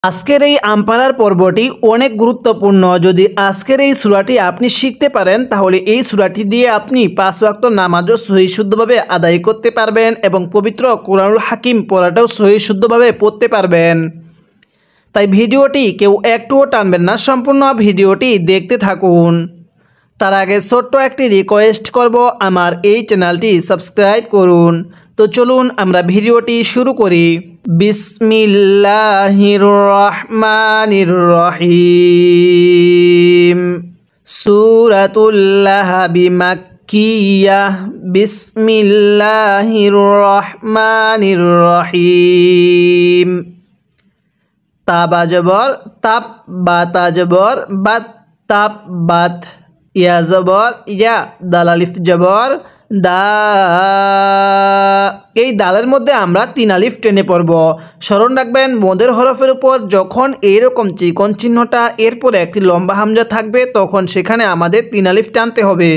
আজকের এই আমপাড়ার পর্বটি অনেক গুরুত্বপূর্ণ। যদি আজকের এই সূরাটি আপনি শিখতে পারেন তাহলে এই সূরাটি দিয়ে আপনি 5 ওয়াক্ত নামাজও সহি শুদ্ধভাবে আদায় করতে পারবেন এবং পবিত্র কোরআনুল হাকিম পড়াটাও সহি শুদ্ধভাবে পড়তে পারবেন। তাই ভিডিওটি কেউ একটুও টানবেন না, সম্পূর্ণ ভিডিওটি দেখতে থাকুন। তার আগে ছোট্ট একটি রিকোয়েস্ট করব, আমার এই চ্যানেলটি সাবস্ক্রাইব করুন। তো চলুন আমরা ভিডিওটি শুরু করি। বিসমিল্লাহির রহমানির রহিম। সূরাতুল লাহব মাক্কিয়াহ। বিসমিল্লাহির রহমানির রহিম। তাবা জবর তাপ, বাতা জবর বাত, তাপ বাত। ইয়া জবর ইয়া, দাল আলিফ জবর দা। এই দালের মধ্যে আমরা 3 আলিফ টেনে পড়ব। স্মরণ রাখবেন, মদের হরফের উপর যখন এইরকম চিকন চিহ্নটা এরপরে একটি লম্বা হামজা থাকবে তখন সেখানে আমাদের 3 আলিফ টানতে হবে।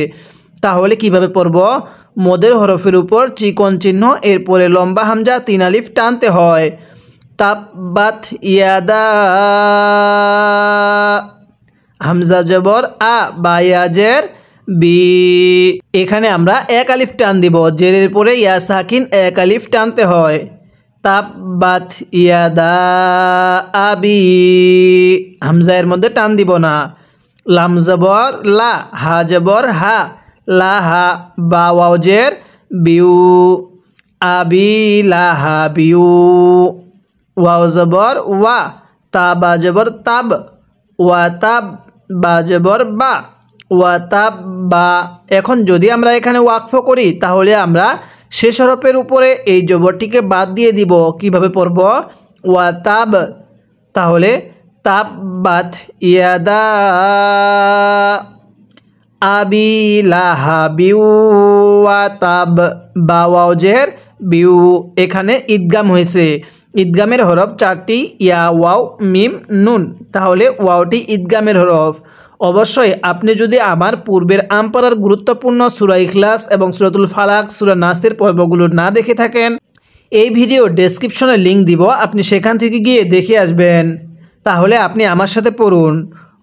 তাহলে কিভাবে পড়ব? মদের হরফের উপর চিকন চিহ্ন এরপরে লম্বা হামজা 3 আলিফ টানতে হয়। তাব্বাত ইয়াদা, হামজা জবর আ, বায়াজের বি। এখানে আমরা 1 আলিফ টান দিব, জেরের পরে ইয়া সাকিন 1 আলিফ টানতে হয়। তাব্বাত ইয়াদা আবি, হামজা এর মধ্যে টান দিব না। লাম জবর লা, হা জবর হা, লা হা, বা ওয়াও জের বিউ, আবি লাহা বিউ। ওয়াও জবর ওয়া, তা বা জবর তাব, ওয়া তাব, বা জবর বা, ওয়া তাব বা। এখন যদি আমরা এখানে ওয়াকফ করি তাহলে আমরা শেষ হরফের উপরে এই জবরটিকে বাদ দিয়ে দিব। কিভাবে পড়ব? ওয়া তাব। তাহলে তাব বাত ইয়াদা আবি লাহা বিউ, ওয়া তাব, বা ওয়াও জের বিউ। এখানে ঈদগাম হয়েছে। ঈদগামের হরফ 4টি, ইয়া ওয়াও মিম নুন। তাহলে ওয়াওটি ঈদগামের হরফ। অবশ্যই আপনি যদি আমার পূর্বের আমপাড়ার গুরুত্বপূর্ণ সূরা ইখলাস এবং সূরাতুল ফালাক, সূরা নাসের পর্বগুলো না দেখে থাকেন, এই ভিডিও ডেসক্রিপশনে লিংক দিব, আপনি সেখান থেকে গিয়ে দেখে আসবেন। তাহলে আপনি আমার সাথে পড়ুন,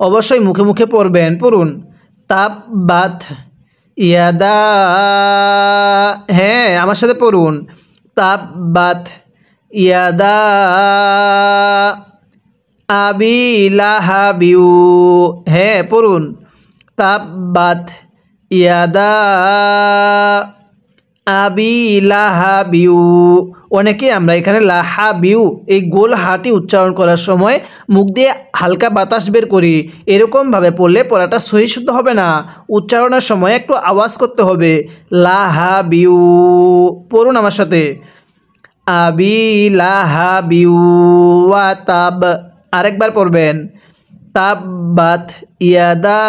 অবশ্যই মুখে মুখে পড়বেন। পড়ুন তাব্বাত ইয়াদা, হ্যাঁ আমার সাথে পড়ুন। তাব্বাত ইয়াদা আবি লাহাবিউ, হ্যাঁ পড়ুন। তাব্বাত ইয়াদা আবি লাহাবিউ। অনেকে আমরা এখানে লাহাবিউ এই গোল হাটি উচ্চারণ করার সময় মুখ দিয়ে হালকা বাতাস বের করি। এরকমভাবে পড়লে পড়াটা সহি শুদ্ধ হবে না। উচ্চারণের সময় একটু আওয়াজ করতে হবে। লাহাবিউ, পড়ুন আমার সাথে। আবি লাহাবিউ ওয়া তাব, আরেকবার পড়বেন। তাব্বাত ইয়াদা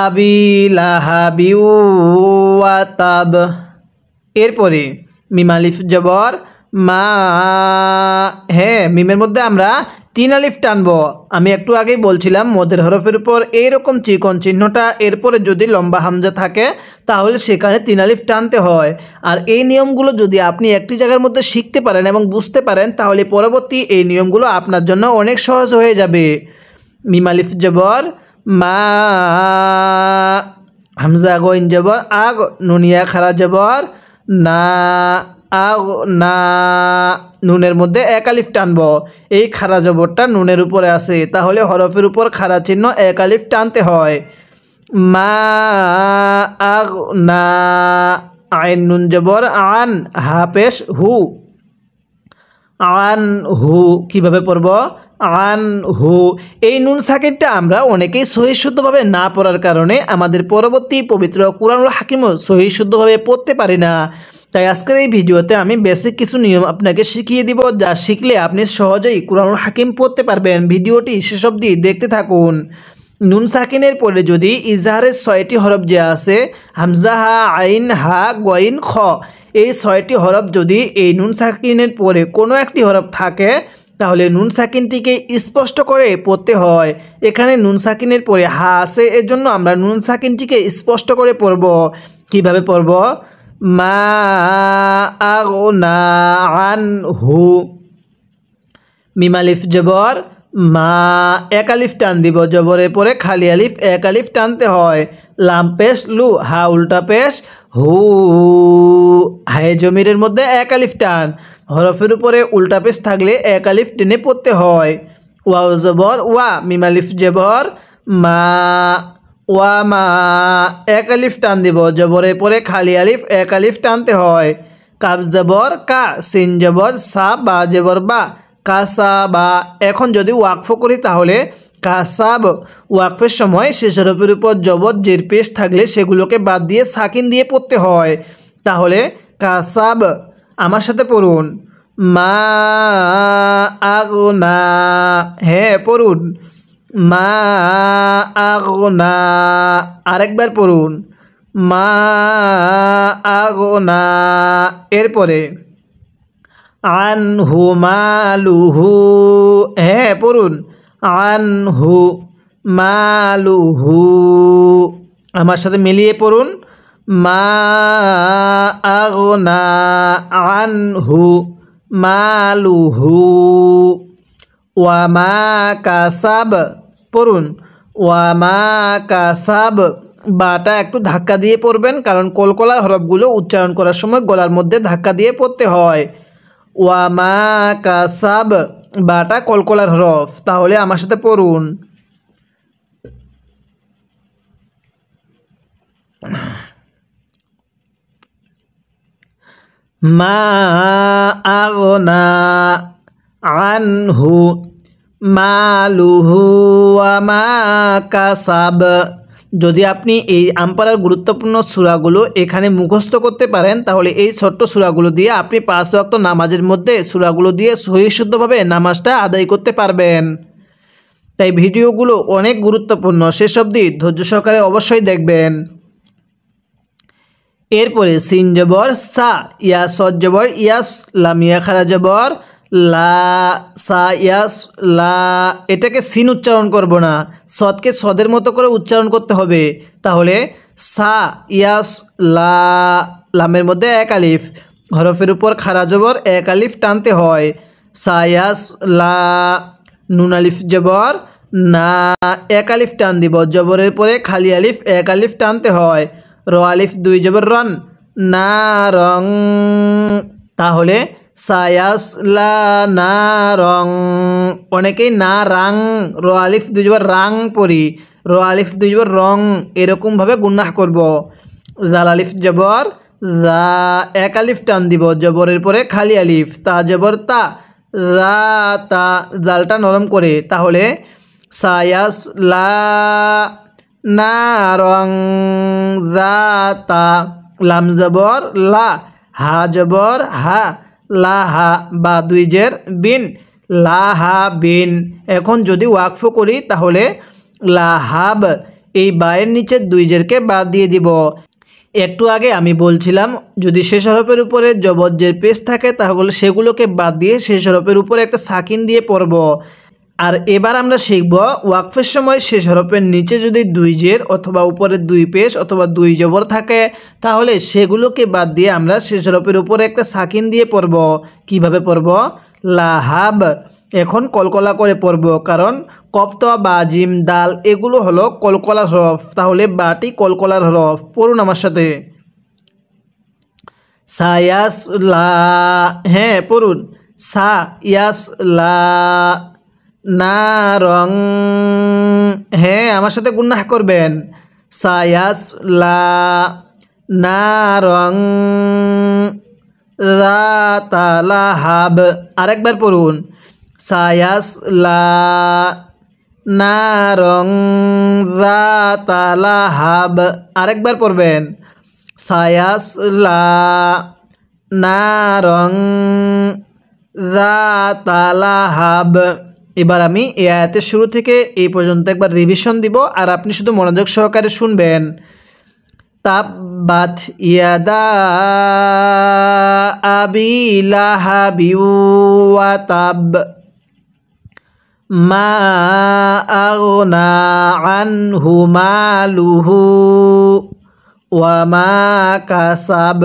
আবি লাহাবিউ ওয়া তাব। এরপরে মিম আলিফ জবর মা, হ্যাঁ মিমের মধ্যে আমরা 3 আলিফ টানব। আমি একটু আগেই বলছিলাম মদের হরফের উপর এইরকম চিকন চিহ্নটা এরপরে যদি লম্বা হামজা থাকে তাহলে সেখানে 3 আলিফ টানতে হয়। আর এই নিয়মগুলো যদি আপনি একটি জায়গার মধ্যে শিখতে পারেন এবং বুঝতে পারেন তাহলে পরবর্তী এই নিয়মগুলো আপনার জন্য অনেক সহজ হয়ে যাবে। মিম আলিফ জবর মা, হামজা গইন জবর আগ, নুনিয়া খারা জবর না, আগ না। নুনের মধ্যে 1 আলিফ টানব। এই খারা জবরটা নুনের উপরে আছে, তাহলে হরফের উপর খারা চিহ্ন 1 আলিফ টানতে হয়। মা আগ না, আইন নুন জবর আন, হা পেশ হু, আন হু। কিভাবে পড়ব? আন হু। এই নুন সাকিনটা আমরা অনেকেই সহি শুদ্ধভাবে না পড়ার কারণে আমাদের পরবর্তী পবিত্র কোরআনুল হাকিমও সহি শুদ্ধভাবে পড়তে পারি না। তাই আজকের এই ভিডিওতে আমি বেসিক কিছু নিয়ম আপনাকে শিখিয়ে দিব, যা শিখলে আপনি সহজেই কোরআনুল হাকিম পড়তে পারবেন। ভিডিওটি শেষ অবধি দেখতে থাকুন। নুন সাকিনের পরে যদি ইজহারের 6টি হরফ যে আছে হামজা, হা, আইন, হা, গইন, খ, এই 6টি হরফ যদি এই নুন সাকিনের পরে কোনো একটি হরফ থাকে তাহলে নুন সাকিনটিকে স্পষ্ট করে পড়তে হয়। এখানে নুন সাকিনের পরে হা আছে, এর জন্য আমরা নুন সাকিনটিকে স্পষ্ট করে পড়ব। কিভাবে পড়ব? মা আগনা আনহু, মিম আলিফ জবর মা, এক আলিফ টান দিব, জবরের পরে খালি আলিফ, এক আলিফ টানতে হয়। লাম পেশ লু, হা উল্টা পেশ হু, হায়ে জমিরের মধ্যে এক আলিফ টান, হরফের উপরে উল্টা পেশ থাকলে এক আলিফ টেনে পড়তে হয়। ওয়াও জবর ওয়া, মিম আলিফ জবর মা, ওয়া মা, এক আলিফ টান দিব, জবরের পরে খালি আলিফ, এক আলিফ টানতে হয়। কাব জবর কা, সিন জবর সা, বা জবর বা, কাসা বা। এখন যদি ওয়াকফ করি তাহলে কাসাব, ওয়াকফের সময় শেষ হরফের উপর জবর জের পেশ থাকলে সেগুলোকে বাদ দিয়ে সাকিন দিয়ে পড়তে হয়। তাহলে কাসাব, আমার সাথে পড়ুন মা আগনা, হ্যাঁ পড়ুন মা আগনা, আরেকবার পড়ুন মা আগনা। এরপরে আনহু মালুহু, হ্যাঁ পড়ুন আনহু মালুহু, আমার সাথে মিলিয়ে পড়ুন মা আগনা আনহু মালুহু। ওয়ামা কাসাব, পড়ুন ওয়ামা কাসাব, বাটা একটু ধাক্কা দিয়ে পড়বেন, কারণ কলকলা হরফগুলো উচ্চারণ করার সময় গলার মধ্যে ধাক্কা দিয়ে পড়তে হয়। ওয়ামা কাসাব, বাটা কলকলার হরফ। তাহলে আমার সাথে পড়ুন মা আগনা আনহু মালুহু ওয়ামা কাসাব। যদি আপনি এই আমপাড়ার গুরুত্বপূর্ণ সূরাগুলো এখানে মুখস্থ করতে পারেন তাহলে এই ছোট্ট সূরাগুলো দিয়ে আপনি 5 ওয়াক্ত নামাজের মধ্যে সূরাগুলো দিয়ে সহি শুদ্ধভাবে নামাজটা আদায় করতে পারবেন। তাই ভিডিওগুলো অনেক গুরুত্বপূর্ণ, শেষ অবধি ধৈর্য সহকারে অবশ্যই দেখবেন। এরপরে সিন জবর সা, ইয়া সদ জবর ইয়াস, লামিয়া খারা জবর লা, সা ইয়াস লা, এটাকে সিন উচ্চারণ করব না, সদকে সদের মতো করে উচ্চারণ করতে হবে। তাহলে সা ইয়াস লা, লামের মধ্যে এক আলিফ, হরফের উপর খারা জবর এক আলিফ টানতে হয়। সা ইয়াস লা, নুন আলিফ জবর না, এক আলিফ টান দিব, জবরের পরে খালি আলিফ, এক আলিফ টানতে হয়। র আলিফ দুই জবর রন, না রং, তাহলে সায়াস লা না রং, অনেকেই না রাং, র আলিফ দুই জবর রাং পড়ি, র আলিফ দুই জবর রং, এরকমভাবে গুন্নাহ করব। জাল আলিফ জবর জা, এক আলিফ টান দিব, জবরের পরে খালি আলিফ, তা জবর তা, রা তা, জালটা নরম করে। তাহলে সায়াস লা না রং জাতা, লাম জবর লা, হা জবর হা, লা হা, বা দুই জের বিন, লা হা বিন। এখন যদি ওয়াকফ করি তাহলে লা হাব, এই বায়ের নিচে দুই জেরকে বাদ দিয়ে দিব। একটু আগে আমি বলছিলাম যদি শেষ হরফের উপরে জবর জের পেশ থাকে তাহলে সেগুলোকে বাদ দিয়ে শেষ হরফের উপরে একটা সাকিন দিয়ে পড়ব। আর এবার আমরা শিখব ওয়াকফের সময় শেষ হরফের নিচে যদি দুই জের অথবা উপরে দুই পেশ অথবা দুই জবর থাকে তাহলে সেগুলোকে বাদ দিয়ে আমরা শেষ হরফের উপরে একটা সাকিন দিয়ে পড়ব। কিভাবে পড়ব? লাহাব। এখন কলকলা করে পড়ব, কারণ কফ বা জিম দাল এগুলো হলো কলকলার হরফ, তাহলে বাটি কলকলার হরফ। পড়ুন আমার সাথে সায়াস লা, হ্যাঁ পড়ুন সা ইয়াস লা না রং, হ্যাঁ আমার সাথে গুন্নাহ করবেন সায়াস লা না রং রাতালাহাব। আরেকবার পড়ুন সায়াস লা না রং রাতালাহাব। আরেকবার পড়বেন সায়াস লা না রং রাতালাহাব। এবার আমি এই আয়াতের শুরু থেকে এই পর্যন্ত একবার রিভিশন দিব আর আপনি শুধু মনোযোগ সহকারে শুনবেন। তাব্বাত ইয়াদা আবি লাহাবি ওয়া তাব মা আগনা আনহু মালুহু ওয়া মা কাসাব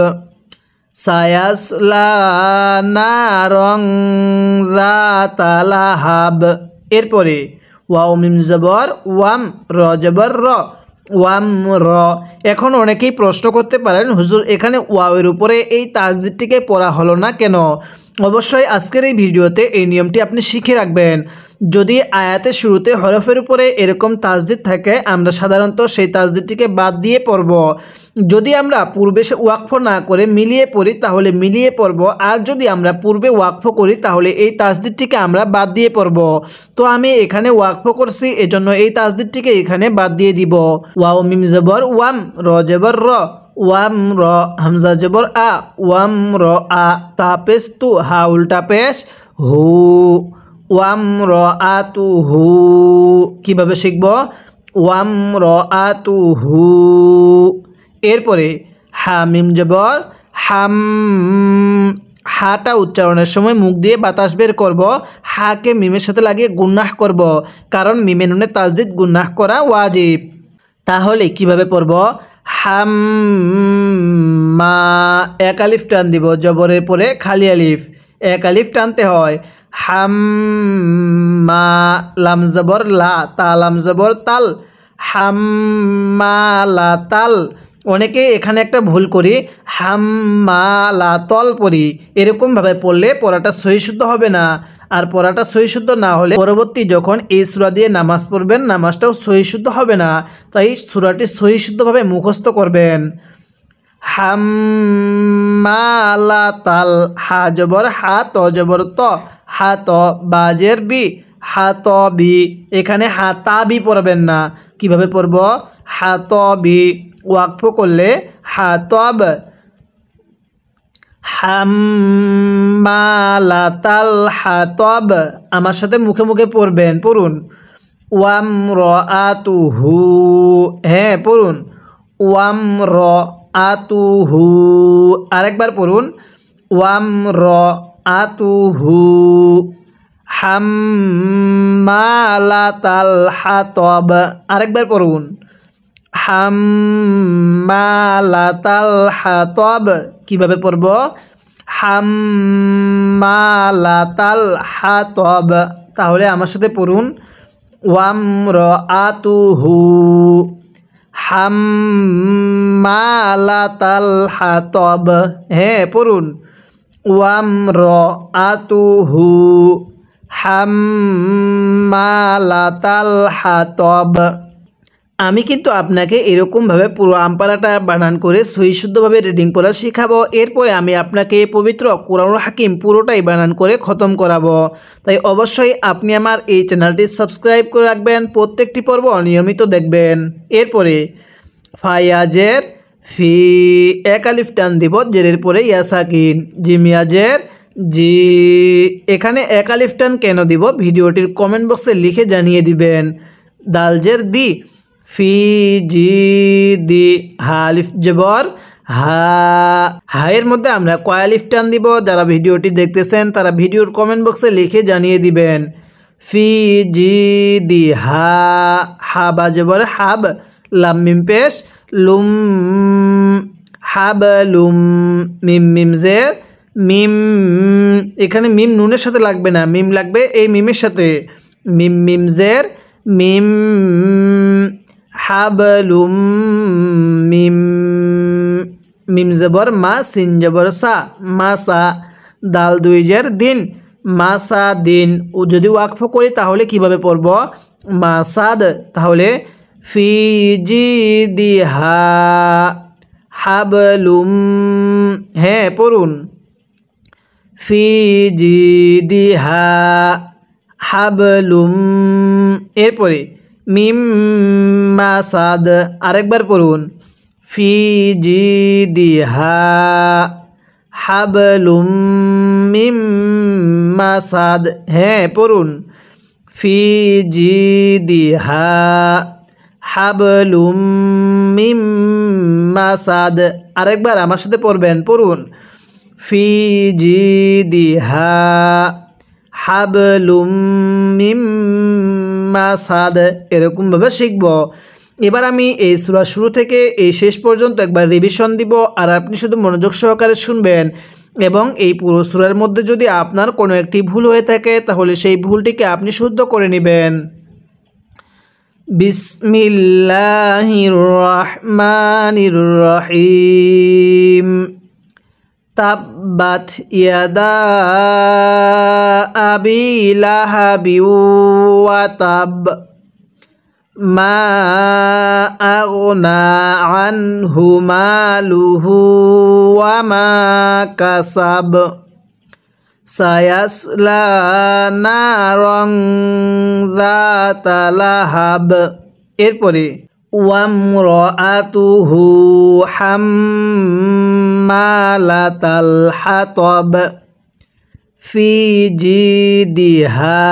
সায়াসলা নারং যাতা লাহাব। এরপরে ওয়াও মিম জবর ওয়াম, র জবর র, ওয়াম র। এখন অনেকেই প্রশ্ন করতে পারেন, হুজুর এখানে ওয়াওয়ের উপরে এই তাসদিদটিকে পড়া হলো না কেন? অবশ্যই আজকের এই ভিডিওতে এই নিয়মটি আপনি শিখে রাখবেন। যদি আয়াতের শুরুতে হরফের উপরে এরকম তাসদিদ থাকে, আমরা সাধারণত সেই তাসদিদটিকে বাদ দিয়ে পড়ব। যদি আমরা পূর্বে ওয়াকফ না করে মিলিয়ে পড়ি তাহলে মিলিয়ে পড়ব, আর যদি আমরা পূর্বে ওয়াকফ করি তাহলে এই তাসদিদটিকে আমরা বাদ দিয়ে পড়ব। তো আমি এখানে ওয়াকফ করছি, এজন্য এই তাসদিদটিকে এখানে বাদ দিয়ে দিব। ওয়াও মিম জবর ওয়াম, র জবর র, ওয়াম র, হামজা জবর আ, ওয়াম র আ, তা পেশ তু, হা উল্টা পেশ হু, ওয়াম র আ তু হু। কীভাবে শিখব? ওয়াম র আ তু হু। এরপরে হা মিম জবর হাম, হাটা উচ্চারণের সময় মুখ দিয়ে বাতাস বের করব, হাকে মিমের সাথে লাগিয়ে গুন্নাহ করব, কারণ মিমে নুনে তাসদিদ গুন্নাহ করা ওয়াজিব। তাহলে কিভাবে পড়ব? হাম মা, এক আলিফ টান দিব, জবরের পরে খালি আলিফ, এক আলিফ টানতে হয়। হাম মা, লাম জবর লা, তা লাম জবর তাল, হাম মা লা তাল। অনেকে এখানে একটা ভুল করি, হাম মা লা তল পড়ি। এরকমভাবে পড়লে পড়াটা সহি শুদ্ধ হবে না, আর পড়াটা সহি শুদ্ধ না হলে পরবর্তী যখন এই সূরা দিয়ে নামাজ পড়বেন নামাজটাও সহি শুদ্ধ হবে না। তাই সূরাটি সহি শুদ্ধভাবে মুখস্থ করবেন। হাম মা লা তাল, হা জবর হা, ত জবর ত, হা ত, বাজের বি, হা ত বি। এখানে হা তা বি পড়বেন না। কিভাবে পড়ব? হা ত বি, ওয়াকফ করলে হা তব। হাম্মালাতাল হাতব, আমার সাথে মুখে মুখে পড়বেন, পড়ুন। ওয়াম র আতু হু, হ্যাঁ পড়ুন। ওয়াম র আতু হু, আরেকবার পড়ুন। ওয়াম র আতু হু, হাম্মালাতাল হাতব, আরেকবার পড়ুন। হাম্মালাতাল হাতব। কিভাবে পড়ব? হাম্মালাতাল হাতব। তাহলে আমার সাথে পড়ুন। ওয়াম র আতু হু, হাম্মালাতাল হাতব, হ্যাঁ পড়ুন। ওয়াম র আতু হু, হাম্মালাতাল হাতব। আমি কিন্তু আপনাকে এরকমভাবে পুরো আমপারাটা বানান করে সহি শুদ্ধভাবে রিডিং পড়া শেখাবো। এরপরে আমি আপনাকে পবিত্র কোরআনুল হাকিম পুরোটাই বানান করে খতম করাবো। তাই অবশ্যই আপনি আমার এই চ্যানেলটি সাবস্ক্রাইব করে রাখবেন, প্রত্যেকটি পর্ব নিয়মিত দেখবেন। এরপরে ফায়াজের ফি, এক আলিফ টান দিব, জেরের পরে ইয়া সাকিন, জিমিয়াজের জি। এখানে এক আলিফ টান কেন দিব ভিডিওটির কমেন্ট বক্সে লিখে জানিয়ে দিবেন। দালজের দি, ফি জি দি, হা আলিফ জবর হা, হায়ের মধ্যে আমরা কয় আলিফ টান দিব? যারা ভিডিওটি দেখতেছেন তারা ভিডিওর কমেন্ট বক্সে লিখে জানিয়ে দিবেন। ফি জি দি হা, হা বা জবর হাব, লাম মিম পেশ লুম, হাব লুম, মিম মিম জের মিম। এখানে মিম নুনের সাথে লাগবে না, মিম লাগবে এই মিমের সাথে, মিম মিম জের মিম, হাবলুম মিম, মিম জবর মা, সিন জবর সা, মাসা, দাল দুই জের দিন, মাসা দিন। ও যদি ওয়াকফ করি তাহলে কিভাবে পড়ব? মাসাদ। তাহলে ফি জি দি হা হাবলুম, হ্যাঁ পড়ুন। ফি জি দি হা হাবলুম। এরপরে মিম মাসাদ, আরেকবার পড়ুন। ফি জি দি হা হাবলুম মিম মাসাদ, হ্যাঁ পড়ুন। ফি জি দি হা হাবলুম মিম মাসাদ, আরেকবার আমার সাথে পড়বেন, পড়ুন। ফি জি দি হা হাবলুম মিম মাসাদ। এরকমভাবে শিখব। এবার আমি এই সূরা শুরু থেকে এই শেষ পর্যন্ত একবার রিভিশন দিব, আর আপনি শুধু মনোযোগ সহকারে শুনবেন এবং এই পুরো সূরার মধ্যে যদি আপনার কোনো একটি ভুল হয়ে থাকে তাহলে সেই ভুলটিকে আপনি শুদ্ধ করে নেবেন। বিসমিল্লাহির রহমানির রহিম। তাব্বাত ইয়াদা আবি লাহাবি ওয়া তাব মা আগনা আনহু মালুহু ওয়া মা কাসাব সায়াসলা নারং যাতা লাহাব। এরপরে ওয়ামরাআতুহু হাম্মালাতাল হাতাব ফি জিদিহা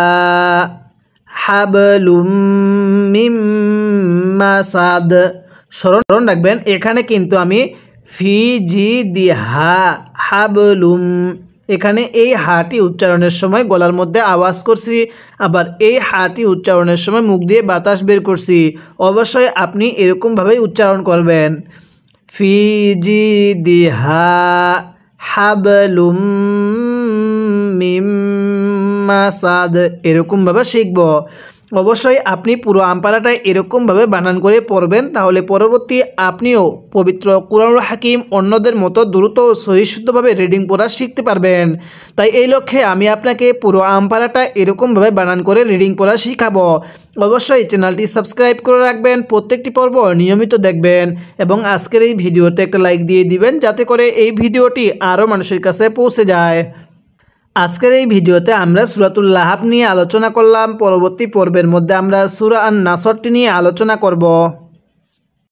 হাবলুম মিন মাসাদ। স্মরণ রাখবেন, এখানে কিন্তু আমি ফি জিদিহা হাবলুম, এখানে এই হাটি উচ্চারণের সময় গলার মধ্যে আওয়াজ করছি, আবার এই হাটি উচ্চারণের সময় মুখ দিয়ে বাতাস বের করছি। অবশ্যই আপনি এরকমভাবেই উচ্চারণ করবেন, ফি জিদিহা হাবলুম মিন মাসাদ, এরকমভাবে শিখব। অবশ্যই আপনি পুরো আমপারাটা এরকমভাবে বানান করে পড়বেন, তাহলে পরবর্তী আপনিও পবিত্র কুরআনুল হাকিম অন্যদের মতো দ্রুত ও সহিষ্ণুভাবে রিডিং পড়া শিখতে পারবেন। তাই এই লক্ষ্যে আমি আপনাকে পুরো আমপারাটা এরকমভাবে বানান করে রিডিং পড়া শিখাবো। অবশ্যই চ্যানেলটি সাবস্ক্রাইব করে রাখবেন, প্রত্যেকটি পর্ব নিয়মিত দেখবেন এবং আজকের এই ভিডিওতে একটা লাইক দিয়ে দিবেন যাতে করে এই ভিডিওটি আরও মানুষের কাছে পৌঁছে যায়। আজকের এই ভিডিওতে আমরা সূরাতুল লাহাব নিয়ে আলোচনা করলাম। পরবর্তী পর্বের মধ্যে আমরা সূরা আন-নাসরটি নিয়ে আলোচনা করব।